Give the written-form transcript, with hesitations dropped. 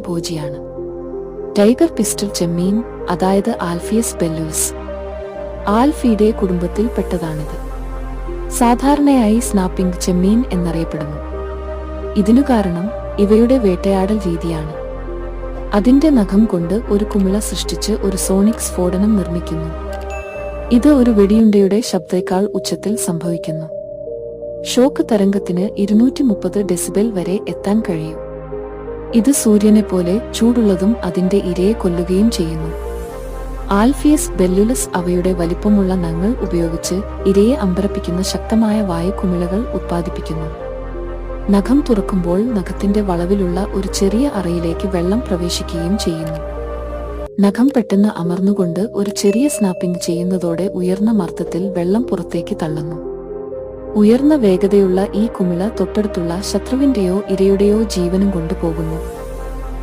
ഭോജിയാണ്. Tiger pistol ചെമ്മീൻ, അതായത് ആൽഫിയസ് ബെല്ലുലസ്, ആൽഫീഡെ കുടുംബത്തിൽപ്പെട്ടതാണിത്. സാധാരണയായി snapping ചെമ്മീൻ എന്നറിയപ്പെടുന്നു. ഇതിനു കാരണം ഇവയുടെ വേട്ടയാടൽ രീതിയാണ്. അതിന്റെ നഖം കൊണ്ട് ഒരു കുമിള സൃഷ്ടിച്ച് ഒരു സോണിക് സ്ഫോടനം നിർമ്മിക്കുന്നു. ഇത് ഒരു വെടിയുണ്ടയുടെ ശബ്ദത്തേക്കാൾ ഉച്ചത്തിൽ സംഭവിക്കുന്നു. ഷോക്ക് തരംഗത്തിന് 230 ഡെസിബൽ വരെ എത്താൻ കഴിയും. ഇത് സൂര്യനെപ്പോലെ ചൂടുള്ളതും അതിന്റെ ഇരയെ കൊല്ലുകയും ചെയ്യുന്നു. ആൽഫിയസ് ബെല്ലുലസ് അവയുടെ വലിപ്പമുള്ള നഖങ്ങൾ ഉപയോഗിച്ച് ഇരയെ അമ്പരപ്പിക്കുന്ന ശക്തമായ വായുകുമിളകൾ ഉത്പാദിപ്പിക്കുന്നു. നഖം തുറക്കുമ്പോൾ നഖത്തിന്റെ വളവിലുള്ള ഒരു ചെറിയ അറയിലേക്ക് വെള്ളം പ്രവേശിക്കുകയും ചെയ്യുന്നു. നഖം പെട്ടെന്ന് അമർന്നുകൊണ്ട് ഒരു ചെറിയ സ്നാപ്പിംഗ് ചെയ്യുന്നതോടെ ഉയർന്ന മർദ്ദത്തിൽ വെള്ളം പുറത്തേക്ക് തള്ളുന്നു. ഉയർന്ന വേഗതയുള്ള ഈ കുമിള തൊട്ടടുത്തുള്ള ശത്രുവിന്റെയോ ഇരയുടെയോ ജീവനും കൊണ്ടുപോകുന്നു.